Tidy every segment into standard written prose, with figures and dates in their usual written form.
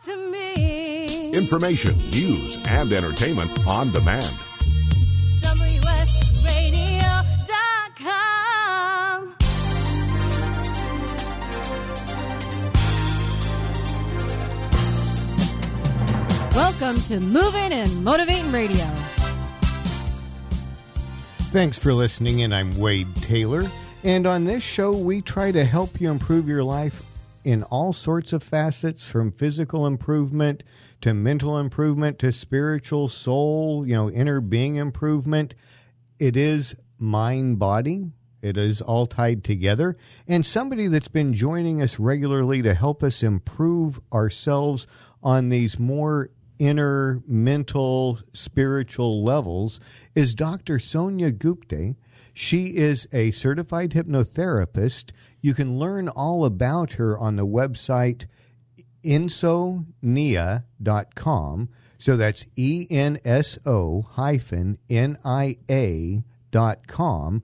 to me. Information, news, and entertainment on demand. WSRadio.com. Welcome to Moving and Motivating Radio. Thanks for listening, and I'm Wade Taylor. And on this show, we try to help you improve your life in all sorts of facets, from physical improvement to mental improvement to spiritual, soul, inner being improvement. It is mind-body. It is all tied together. And somebody that's been joining us regularly to help us improve ourselves on these more inner, mental, spiritual levels is Dr. Sonia Gupte. She is a certified hypnotherapist. You can learn all about her on the website ensonia.com. So that's ENSO-NIA.com.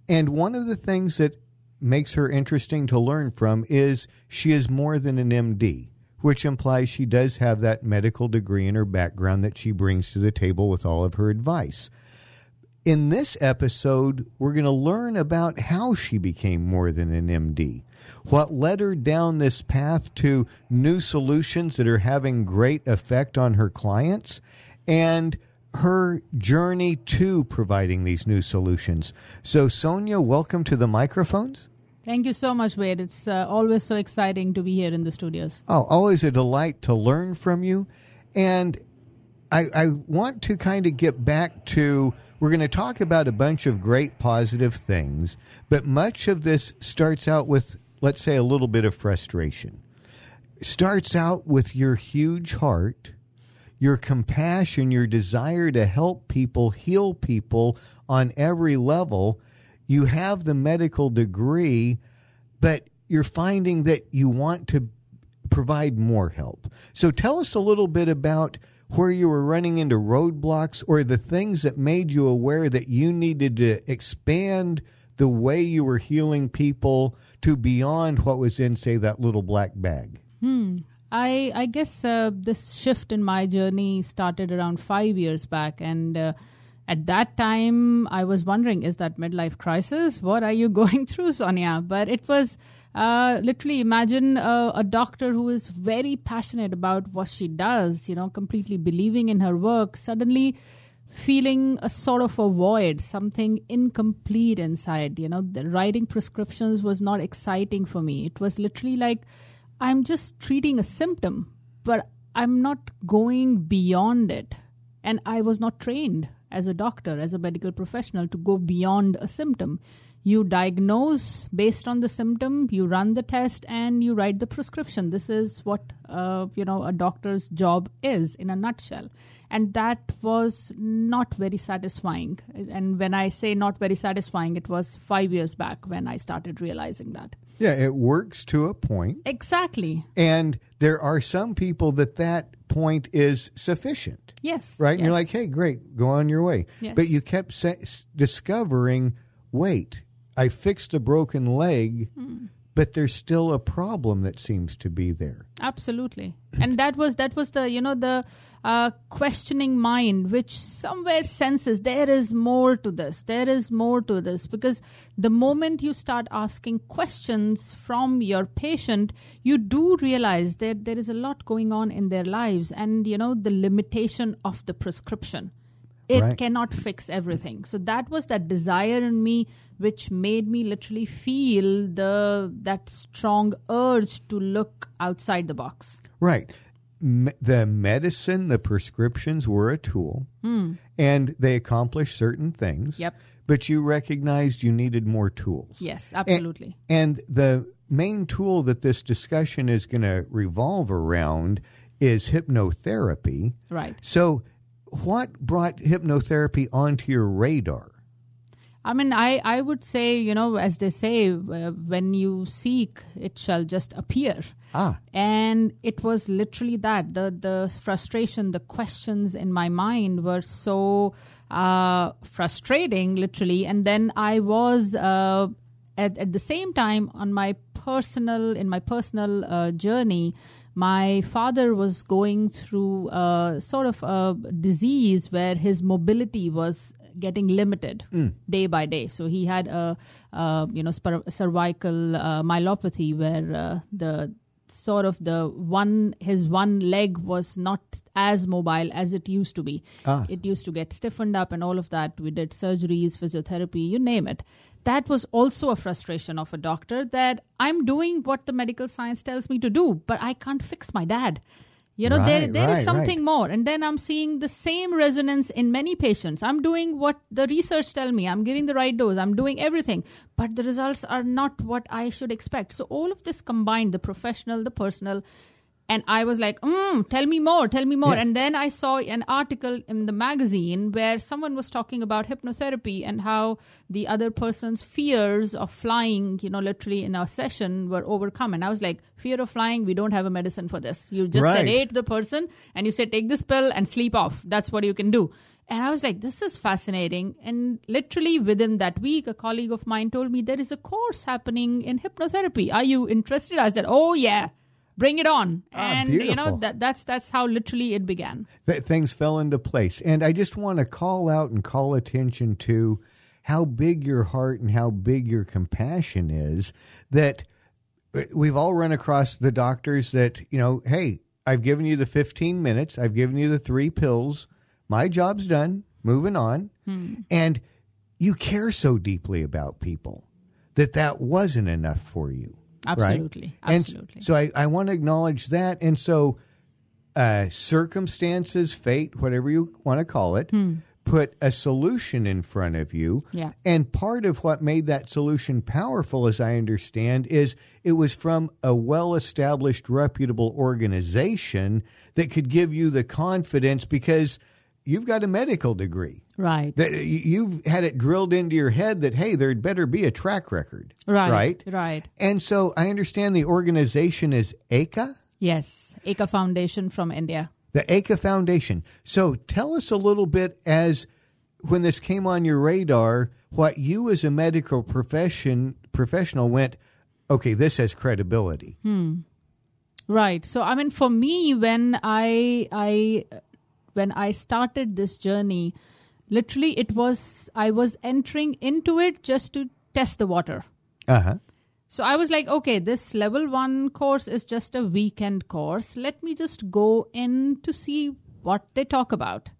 And one of the things that makes her interesting to learn from is she is more than an MD, which implies she does have that medical degree in her background that she brings to the table with all of her advice. In this episode, we're going to learn about how she became more than an MD, what led her down this path to new solutions that are having great effect on her clients, and her journey to providing these new solutions. So, Sonia, welcome to the microphones. Thank you so much, Wade. It's always so exciting to be here in the studios. Oh, always a delight to learn from you. And I want to kind of get back to, we're going to talk about a bunch of great positive things, but much of this starts out with, let's say, a little bit of frustration. Starts out with your huge heart, your compassion, your desire to help people, heal people on every level. You have the medical degree, but you're finding that you want to provide more help. So tell us a little bit about where you were running into roadblocks or the things that made you aware that you needed to expand the way you were healing people to beyond what was in, say, that little black bag. I guess this shift in my journey started around 5 years back, and at that time, I was wondering, is that midlife crisis? What are you going through, Sonia? But it was literally, imagine a doctor who is very passionate about what she does, completely believing in her work, suddenly feeling a sort of a void, something incomplete inside. The writing prescriptions was not exciting for me. It was literally like, I'm just treating a symptom, but I'm not going beyond it. And I was not trained as a doctor, as a medical professional, to go beyond a symptom. You diagnose based on the symptom, you run the test, and you write the prescription. This is what a doctor's job is in a nutshell. And that was not very satisfying. And when I say not very satisfying, it was 5 years back when I started realizing that. Yeah, it works to a point. Exactly. And there are some people that point is sufficient. Yes. Right? And yes. you're like, hey, great, go on your way. Yes. But you kept discovering, wait, I fixed a broken leg, but there's still a problem that seems to be there. Absolutely. And that was the questioning mind, which somewhere senses there is more to this. There is more to this. Because the moment you start asking questions from your patient, you do realize that there is a lot going on in their lives, and, the limitation of the prescription. It cannot fix everything. So that was that desire in me, which made me literally feel that strong urge to look outside the box. Right. The medicine, the prescriptions were a tool, and they accomplished certain things. Yep. But you recognized you needed more tools. Yes, absolutely. And the main tool that this discussion is going to revolve around is hypnotherapy. Right. So what brought hypnotherapy onto your radar? I mean, I would say, as they say, when you seek, it shall just appear. And it was literally that. The frustration, the questions in my mind were so frustrating, literally. And then I was, at the same time, in my personal journey, My father was going through sort of a disease where his mobility was getting limited day by day. So he had a cervical myelopathy where his one leg was not as mobile as it used to be. It used to get stiffened up and all of that. We did surgeries, physiotherapy, you name it. That was also a frustration of a doctor, that I'm doing what the medical science tells me to do, but I can't fix my dad. There is something more. And then I'm seeing the same resonance in many patients. I'm doing what the research tells me. I'm giving the right dose. I'm doing everything. But the results are not what I should expect. So all of this combined, the professional, the personal, and I was like, tell me more. Yeah. And then I saw an article in the magazine where someone was talking about hypnotherapy and how the other person's fears of flying, literally in a session were overcome. And I was like, fear of flying, we don't have a medicine for this. You just sedate the person and you say, take this pill and sleep off. That's what you can do. And I was like, this is fascinating. And literally within that week, a colleague of mine told me there is a course happening in hypnotherapy. Are you interested? I said, oh, yeah. Bring it on. And, beautiful. That's how literally it began. Things fell into place. And I just want to call out and call attention to how big your heart and how big your compassion is, that we've all run across the doctors that, hey, I've given you the 15 minutes. I've given you the 3 pills. My job's done. Moving on. And you care so deeply about people that wasn't enough for you. Absolutely. Right? Absolutely. And so I want to acknowledge that. And so circumstances, fate, whatever you want to call it, put a solution in front of you. Yeah. And part of what made that solution powerful, as I understand, is it was from a well-established, reputable organization that could give you the confidence because you've got a medical degree. Right. You've had it drilled into your head that, hey, there'd better be a track record. Right. And so I understand the organization is EKAA? Yes, EKAA Foundation from India. The EKAA Foundation. So tell us a little bit, as when this came on your radar, what you as a medical professional went, okay, this has credibility. Right. So, for me, when I started this journey, literally I was entering into it just to test the water. So I was like, okay, this level 1 course is just a weekend course. Let me just go in to see what they talk about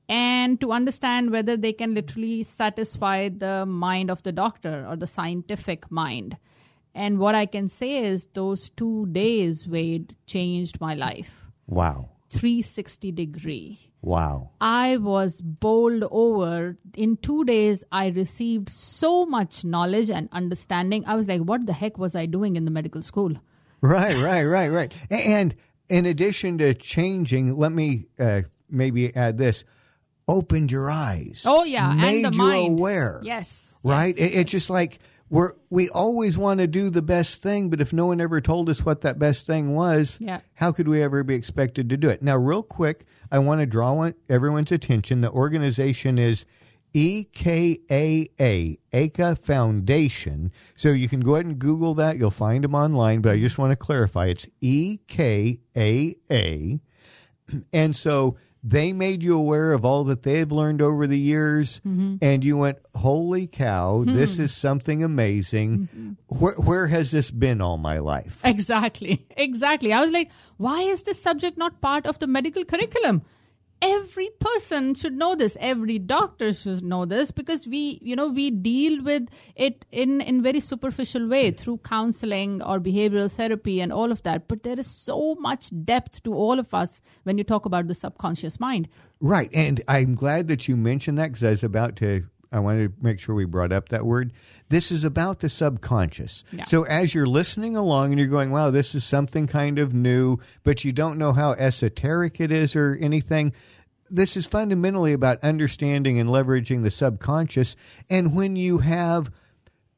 and to understand whether they can literally satisfy the mind of the doctor or the scientific mind. And what I can say is those 2 days, Wade, changed my life. Wow. 360 degree. Wow. I was bowled over. In 2 days, I received so much knowledge and understanding. I was like, what the heck was I doing in the medical school? Right. And in addition to changing, let me maybe add this, opened your eyes. Oh, yeah. Made and the you mind. aware. Yes. Right? Yes, It's just like we always want to do the best thing, but if no one ever told us what that best thing was, how could we ever be expected to do it? Now, real quick, I want to draw everyone's attention. The organization is EKAA, EKAA Foundation. So you can go ahead and Google that. You'll find them online, but I just want to clarify. It's EKAA. And so they made you aware of all that they've learned over the years, and you went, holy cow, this is something amazing. Where has this been all my life? Exactly. I was like, why is this subject not part of the medical curriculum? Every person should know this. Every doctor should know this, because we deal with it in very superficial way through counseling or behavioral therapy and all of that. But there is so much depth to all of us when you talk about the subconscious mind. Right. And I'm glad that you mentioned that, because I wanted to make sure we brought up that word. This is about the subconscious. Yeah. So as you're listening along and you're going, wow, this is something kind of new, but you don't know how esoteric it is or anything, this is fundamentally about understanding and leveraging the subconscious. And when you have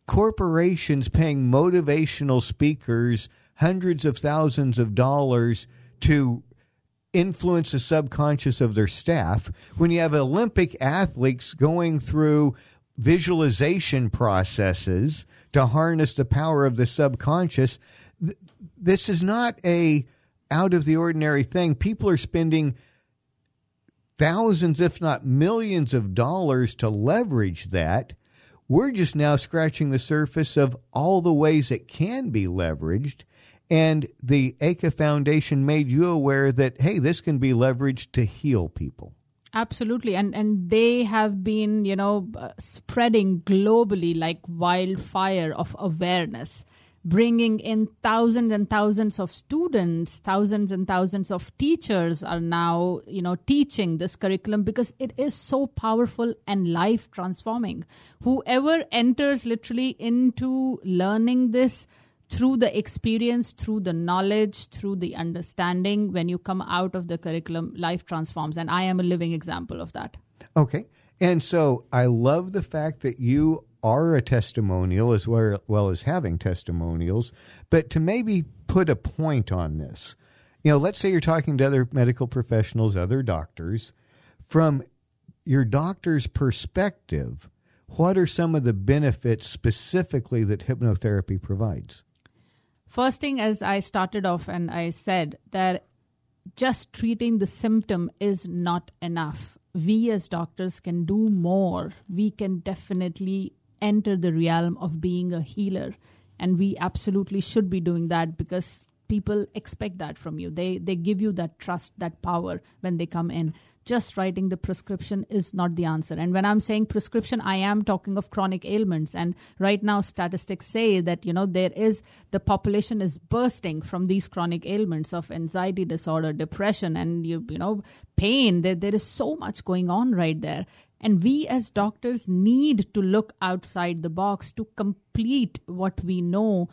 corporations paying motivational speakers hundreds of thousands of dollars to influence the subconscious of their staff, when you have Olympic athletes going through visualization processes to harness the power of the subconscious, this is not a out of the ordinary thing. People are spending thousands, if not millions of dollars to leverage that. We're just now scratching the surface of all the ways it can be leveraged. And the EKAA Foundation made you aware that, hey, this can be leveraged to heal people. Absolutely. And they have been, spreading globally like wildfire of awareness, bringing in thousands and thousands of students, thousands and thousands of teachers are now, teaching this curriculum because it is so powerful and life transforming. Whoever enters literally into learning this through the experience, through the knowledge, through the understanding, when you come out of the curriculum, life transforms. And I am a living example of that. Okay. And so I love the fact that you are a testimonial as well as having testimonials. But to maybe put a point on this, let's say you're talking to other medical professionals, other doctors. From your doctor's perspective, what are some of the benefits specifically that hypnotherapy provides? First thing, as I started off and I said that just treating the symptom is not enough. We as doctors can do more. We can definitely enter the realm of being a healer. And we absolutely should be doing that because people expect that from you. They give you that trust, that power when they come in. Just writing the prescription is not the answer. And when I'm saying prescription, I am talking of chronic ailments. And right now, statistics say that, the population is bursting from these chronic ailments of anxiety disorder, depression, and, pain. There is so much going on right there. And we as doctors need to look outside the box to complete what we know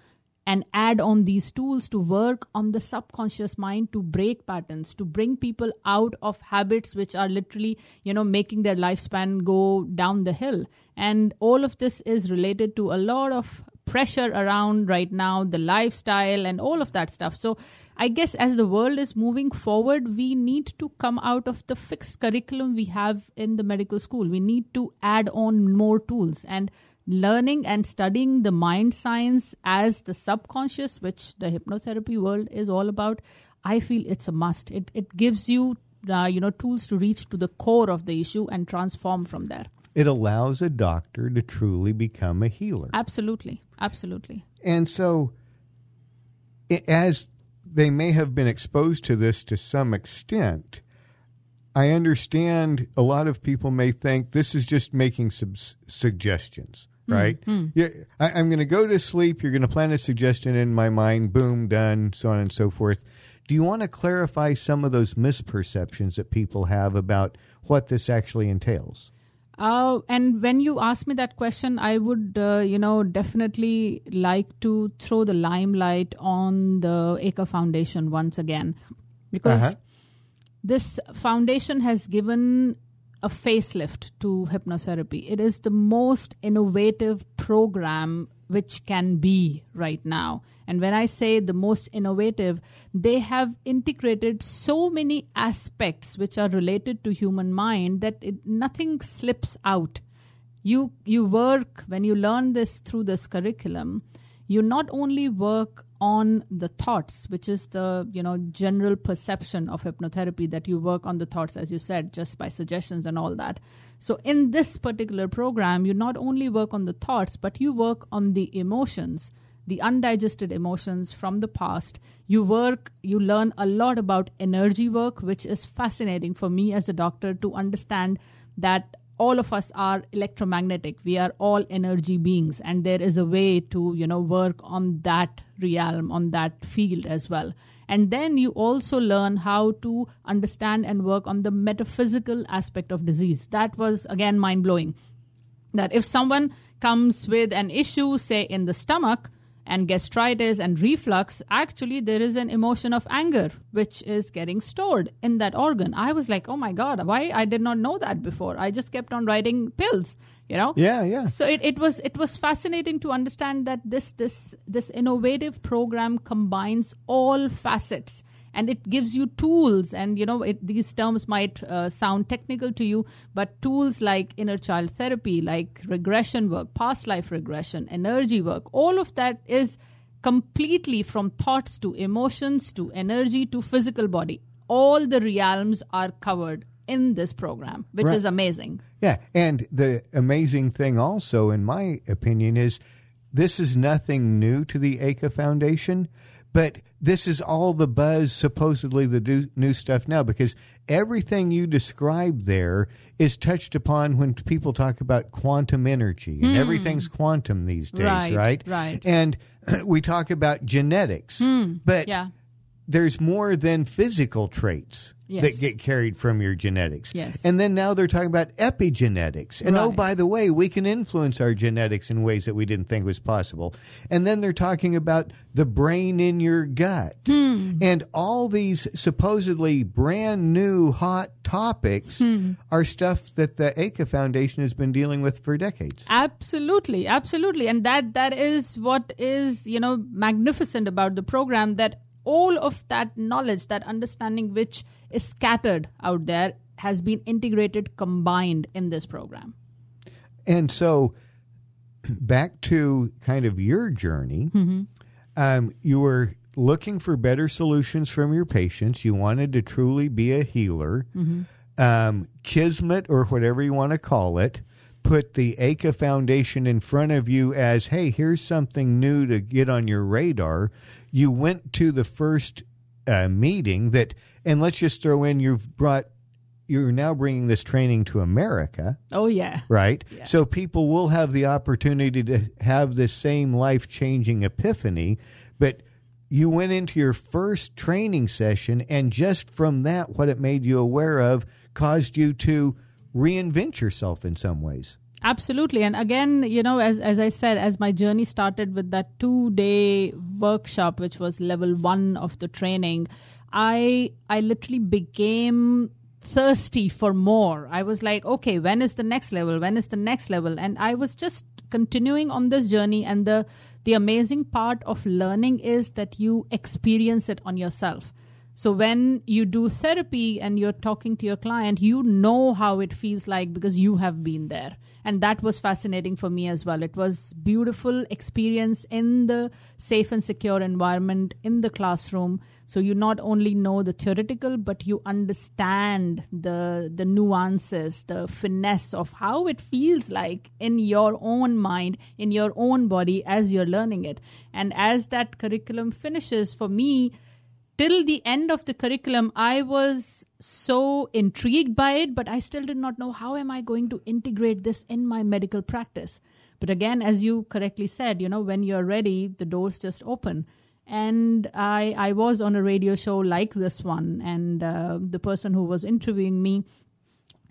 and add on these tools to work on the subconscious mind, to break patterns, to bring people out of habits which are literally, making their lifespan go down the hill. And all of this is related to a lot of pressure around right now, the lifestyle and all of that stuff. So I guess as the world is moving forward, we need to come out of the fixed curriculum we have in the medical school. We need to add on more tools, and learning and studying the mind science as the subconscious, which the hypnotherapy world is all about, I feel it's a must. It gives you, tools to reach to the core of the issue and transform from there. It allows a doctor to truly become a healer. Absolutely. Absolutely. And so, as they may have been exposed to this to some extent, I understand a lot of people may think this is just making some suggestions, right? Mm-hmm. Yeah, I'm going to go to sleep. You're going to plant a suggestion in my mind. Boom, done, so on and so forth. Do you want to clarify some of those misperceptions that people have about what this actually entails? And when you ask me that question, I would, definitely like to throw the limelight on the EKAA Foundation once again, because this foundation has given a facelift to hypnotherapy. It is the most innovative program which can be right now. And when I say the most innovative, they have integrated so many aspects which are related to human mind that nothing slips out. You work, when you learn this through this curriculum, you not only work on the thoughts, which is the general perception of hypnotherapy, that you work on the thoughts, as you said, just by suggestions and all that. So in this particular program, you not only work on the thoughts, but you work on the emotions, the undigested emotions from the past. You learn a lot about energy work, which is fascinating for me as a doctor to understand that all of us are electromagnetic. We are all energy beings, and there is a way to, work on that realm, on that field as well. And then you also learn how to understand and work on the metaphysical aspect of disease. That was, again, mind-blowing. That if someone comes with an issue, say in the stomach, and gastritis and reflux, actually there is an emotion of anger which is getting stored in that organ. I was like, oh my God, why I did not know that before? I just kept on writing pills, Yeah. So it was fascinating to understand that this innovative program combines all facets. And it gives you tools, and these terms might sound technical to you, but tools like inner child therapy, like regression work, past life regression, energy work, all of that is completely from thoughts to emotions to energy to physical body. All the realms are covered in this program, which is amazing. Yeah, and the amazing thing also, in my opinion, is this is nothing new to the EKAA Foundation, but this is all the buzz, supposedly the new stuff now, because everything you described there is touched upon when people talk about quantum energy, and everything's quantum these days, right? Right. And we talk about genetics, but there's more than physical traits that get carried from your genetics. Yes. And then now they're talking about epigenetics. And oh, by the way, we can influence our genetics in ways that we didn't think was possible. And then they're talking about the brain in your gut. And all these supposedly brand new hot topics are stuff that the EKAA Foundation has been dealing with for decades. Absolutely. And that is what is, magnificent about the program, that all of that knowledge, that understanding which is scattered out there, has been integrated, combined in this program. And so back to kind of your journey, you were looking for better solutions from your patients. You wanted to truly be a healer. Kismet, or whatever you want to call it, put the EKAA Foundation in front of you as, hey, here's something new to get on your radar. You went to the first meeting that, and let's just throw in, you're now bringing this training to America. Oh, yeah. Right? Yeah. So people will have the opportunity to have this same life-changing epiphany, but you went into your first training session, and just from that, what it made you aware of caused you to reinvent yourself in some ways. Absolutely. And again, as I said, as my journey started with that 2-day workshop, which was level 1 of the training, I literally became thirsty for more. I was like, okay, when is the next level? When is the next level? And I was just continuing on this journey. And the amazing part of learning is that you experience it on yourself. So when you do therapy and you're talking to your client, you know how it feels like because you have been there. And that was fascinating for me as well. It was beautiful experience in the safe and secure environment in the classroom. So you not only know the theoretical, but you understand the nuances, the finesse of how it feels like in your own mind, in your own body as you're learning it. And as that curriculum finishes, for me, till the end of the curriculum, I was so intrigued by it, but I still did not know how am I going to integrate this in my medical practice. But again, as you correctly said, when you're ready, the doors just open. And I was on a radio show like this one, and the person who was interviewing me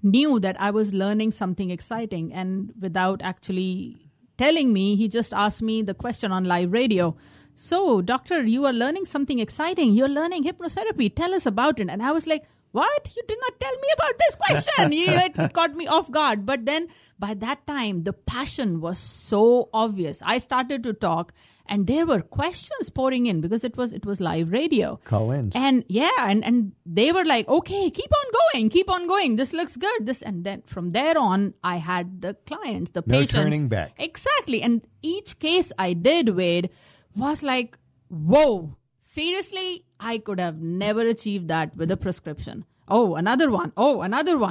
knew that I was learning something exciting. And without actually telling me, he just asked me the question on live radio. So, doctor, you are learning something exciting. You're learning hypnotherapy. Tell us about it. And I was like, what? You did not tell me about this question. It caught me off guard. But then by that time, the passion was so obvious. I started to talk and there were questions pouring in because it was live radio. Call-ins. And and they were like, okay, keep on going. This looks good. And then from there on, I had the clients, the patients. No turning back. Exactly. And each case I did, Wade, was like, whoa, seriously, I could have never achieved that with a prescription. Oh, another one.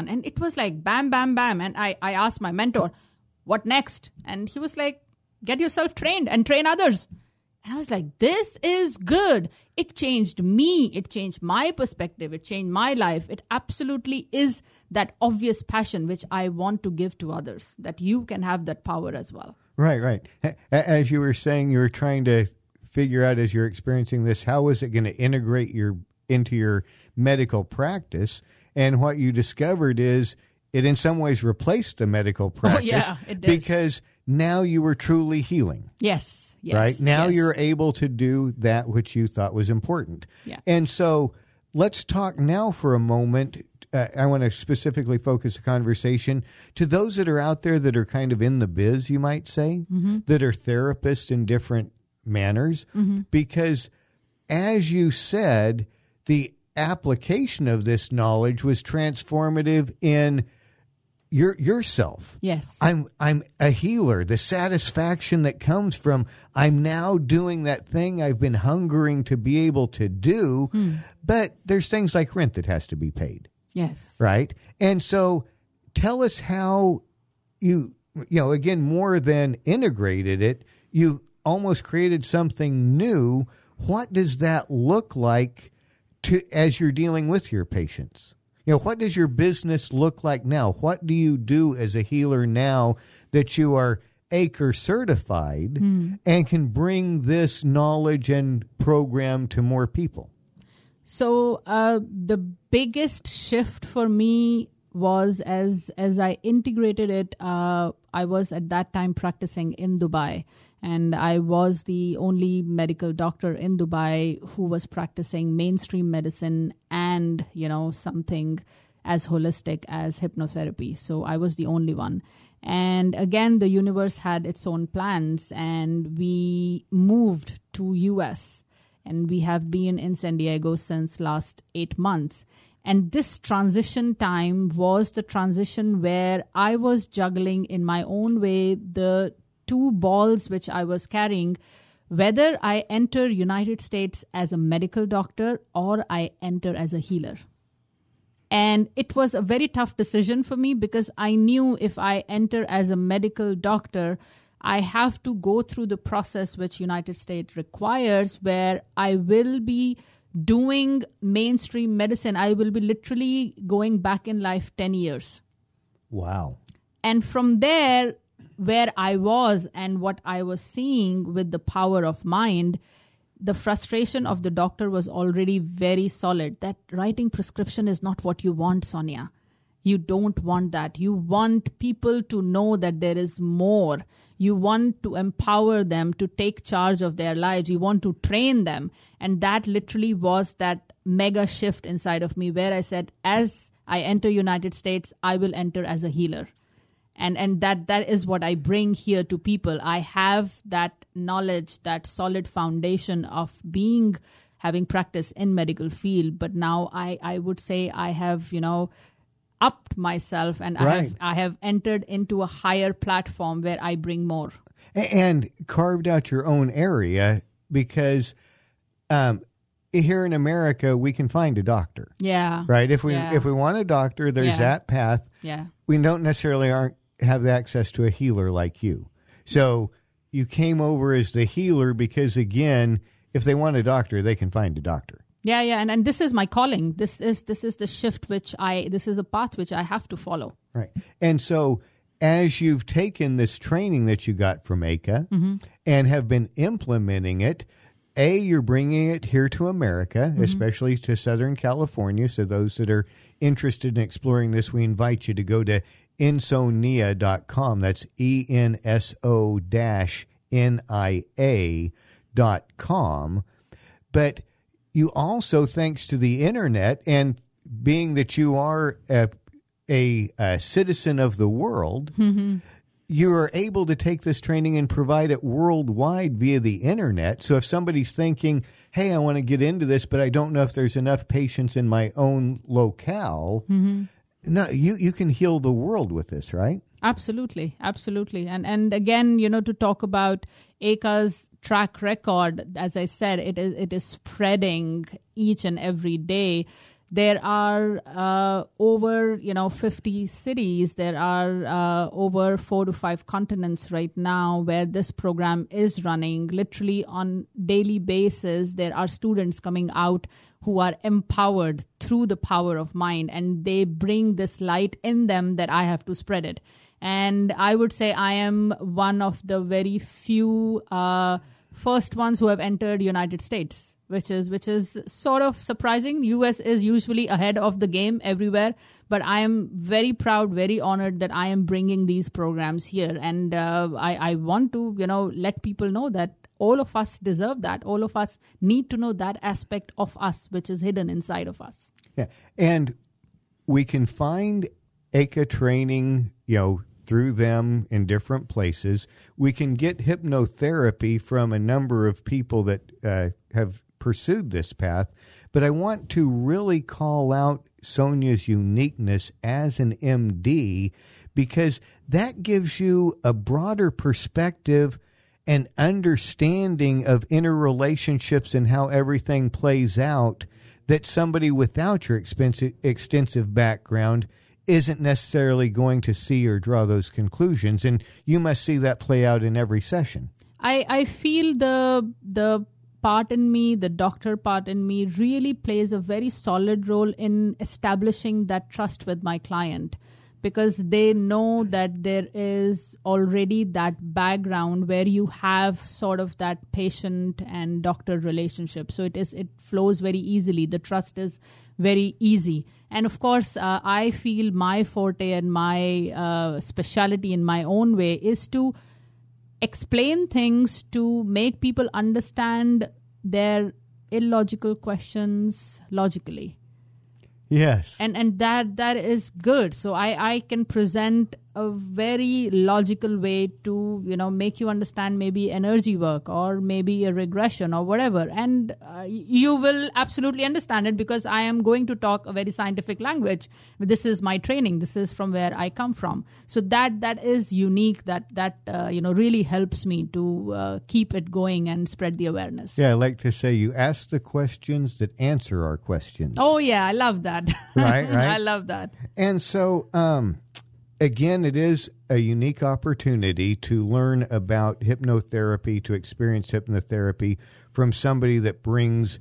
And it was like bam, bam, bam. And I asked my mentor, what next? And he was like, get yourself trained and train others. And I was like, this is good. It changed me. It changed my perspective. It changed my life. It absolutely is that obvious passion which I want to give to others, that you can have that power as well. Right. As you were saying, you were trying to figure out as you're experiencing this, how is it going to integrate into your medical practice? And what you discovered is it in some ways replaced the medical practice. Oh, yeah, it does. Because now you were truly healing. Yes. Right? Now you're able to do that which you thought was important. Yeah. And so let's talk now for a moment. I want to specifically focus the conversation to those that are out there that are kind of in the biz, you might say, that are therapists in different manners. Because as you said, the application of this knowledge was transformative in yourself. Yes. I'm a healer. The satisfaction that comes from I'm now doing that thing I've been hungering to be able to do, but there's things like rent that has to be paid. Yes. Right? And so tell us how you again, more than integrated it, you almost created something new. What does that look like as you're dealing with your patients? What does your business look like now? What do you do as a healer now that you are EKAA certified and can bring this knowledge and program to more people? So the biggest shift for me was as I integrated it, I was at that time practicing in Dubai. And I was the only medical doctor in Dubai who was practicing mainstream medicine and, something as holistic as hypnotherapy. So I was the only one. And again, the universe had its own plans, and we moved to US. And we have been in San Diego since last 8 months. And this transition time was the transition where I was juggling in my own way the two balls which I was carrying, whether I enter United States as a medical doctor or I enter as a healer. And it was a very tough decision for me because I knew if I enter as a medical doctor, I have to go through the process which United States requires, where I will be doing mainstream medicine. I will be literally going back in life 10 years. Wow. And from there, where I was and what I was seeing with the power of mind, the frustration of the doctor was already very solid. That writing prescription is not what you want, Sonia. You don't want that. You want people to know that there is more. You want to empower them to take charge of their lives. You want to train them. And that literally was that mega shift inside of me where I said, as I enter United States, I will enter as a healer. And that is what I bring here to people. I have that knowledge, that solid foundation of having practice in medical field. But now I would say I have, upped myself, and right. I have entered into a higher platform where I bring more. And carved out your own area because here in America, we can find a doctor. Yeah. Right? If we want a doctor, there's that path. Yeah. We don't necessarily have access to a healer like you. So you came over as the healer because, again, if they want a doctor, they can find a doctor. Yeah, and this is my calling. This is the shift this is a path which I have to follow. Right. And so as you've taken this training that you got from EKAA and have been implementing it, you're bringing it here to America, especially to Southern California. So those that are interested in exploring this, we invite you to go to Ensonia.com. That's ENSO-NIA.com. But you also, thanks to the internet and being that you are a citizen of the world, you are able to take this training and provide it worldwide via the internet. So if somebody's thinking, hey, I want to get into this, but I don't know if there's enough patients in my own locale, no, you can heal the world with this, right? Absolutely. And again, to talk about EKAA's track record, as I said, it is spreading each and every day. There are over 50 cities. There are over 4 to 5 continents right now where this program is running. Literally on daily basis, there are students coming out who are empowered through the power of mind, and they bring this light in them that I have to spread it. And I would say I am one of the very few first ones who have entered United States, which is sort of surprising. US is usually ahead of the game everywhere, but I am very proud, very honored that I am bringing these programs here. And I want to, let people know that all of us deserve that. All of us need to know that aspect of us, which is hidden inside of us. Yeah. And we can find EKAA training, through them in different places. We can get hypnotherapy from a number of people that have pursued this path. but I want to really call out Sonia's uniqueness as an MD, because that gives you a broader perspective and understanding of interrelationships and how everything plays out that somebody without your extensive background isn't necessarily going to see or draw those conclusions. And you must see that play out in every session. I feel the part in me, the doctor part in me, really plays a very solid role in establishing that trust with my client, because they know that there is already that background where you have sort of that patient and doctor relationship. So it flows very easily. The trust is very easy. And of course, I feel my forte and my specialty in my own way is to explain things to make people understand their illogical questions logically. Yes. And that is good. So I can present a very logical way to, make you understand maybe energy work or maybe a regression or whatever. And you will absolutely understand it, because I am going to talk a very scientific language. This is my training. This is from where I come from. So that is unique. That really helps me to keep it going and spread the awareness. Yeah, I like to say you ask the questions that answer our questions. Oh, yeah. I love that. Right. I love that. And so, again, it is a unique opportunity to learn about hypnotherapy, to experience hypnotherapy from somebody that brings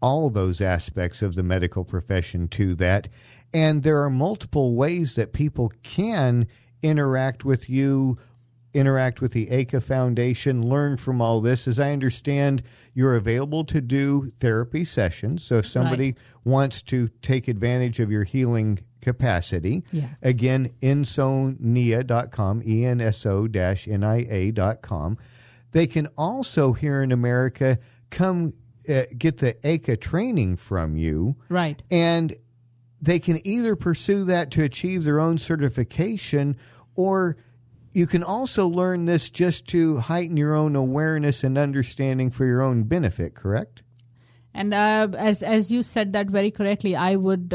all those aspects of the medical profession to that. And there are multiple ways that people can interact with you, interact with the EKAA Foundation, learn from all this. As I understand, you're available to do therapy sessions. So if somebody wants to take advantage of your healing capacity, again, Ensonia.com, ENSO-NIA.com. They can also, here in America, come get the EKAA training from you. Right. And they can either pursue that to achieve their own certification, or you can also learn this just to heighten your own awareness and understanding for your own benefit, correct? And as you said that very correctly, I would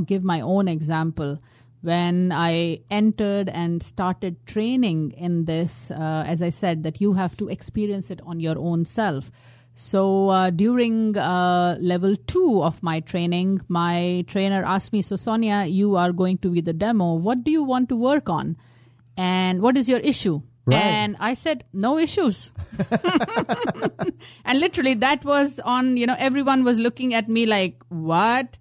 give my own example. When I entered and started training in this, as I said, that you have to experience it on your own self. So during level 2 of my training, my trainer asked me, so Sonia, you are going to be the demo. What do you want to work on? And what is your issue? Right. And I said, no issues. And literally that was on, everyone was looking at me like, what?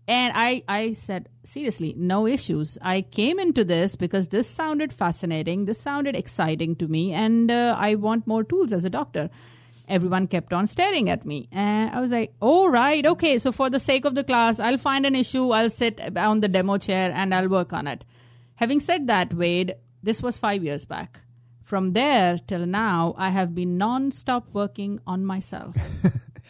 And I said, seriously, no issues. I came into this because this sounded fascinating. This sounded exciting to me. And I want more tools as a doctor. Everyone kept on staring at me. And I was like, oh, right. Okay. So for the sake of the class, I'll find an issue. I'll sit on the demo chair and I'll work on it. Having said that, Wade, this was 5 years back. From there till now, I have been nonstop working on myself.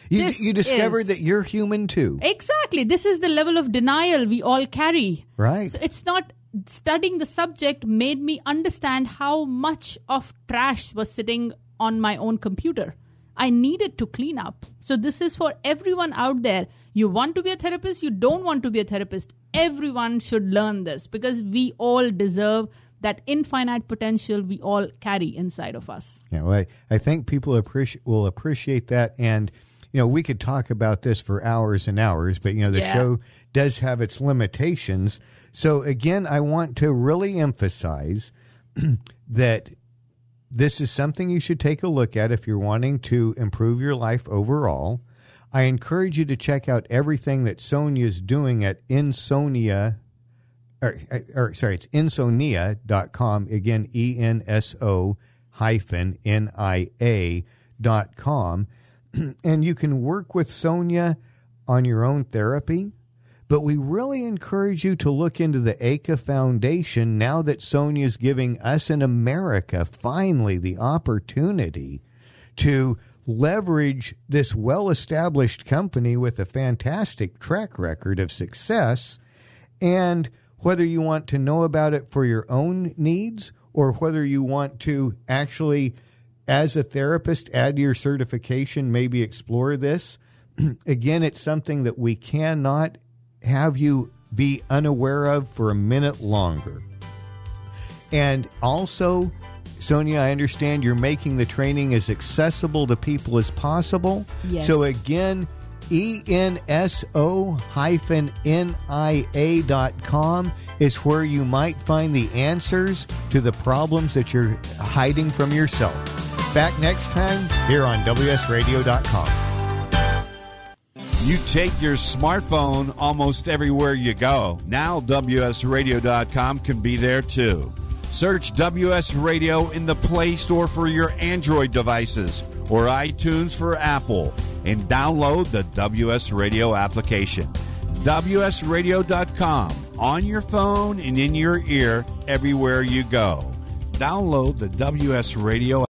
You discovered that you're human too. Exactly. This is the level of denial we all carry. Right. So it's not studying the subject made me understand how much of trash was sitting on my own computer. I needed to clean up. So this is for everyone out there. You want to be a therapist, you don't want to be a therapist. Everyone should learn this, because we all deserve that infinite potential we all carry inside of us. Yeah, well, I think people will appreciate that. And, we could talk about this for hours and hours, but, the show does have its limitations. So, again, I want to really emphasize that this is something you should take a look at if you're wanting to improve your life overall. I encourage you to check out everything that Sonia's doing at Ensonia. It's Ensonia.com. Again, ENSO-NIA.com. And you can work with Sonia on your own therapy. But we really encourage you to look into the EKAA Foundation now that Sonia is giving us in America finally the opportunity to leverage this well-established company with a fantastic track record of success. And whether you want to know about it for your own needs or whether you want to actually, as a therapist, add your certification, maybe explore this, again, it's something that we cannot have you be unaware of for a minute longer. And also, Sonia, I understand you're making the training as accessible to people as possible. Yes. So again, ENSO-NIA.com is where you might find the answers to the problems that you're hiding from yourself. Back next time here on WSRadio.com. You take your smartphone almost everywhere you go. Now WSRadio.com can be there too. Search WS Radio in the Play Store for your Android devices or iTunes for Apple, and download the WS Radio application. WSRadio.com, on your phone and in your ear everywhere you go. Download the WS Radio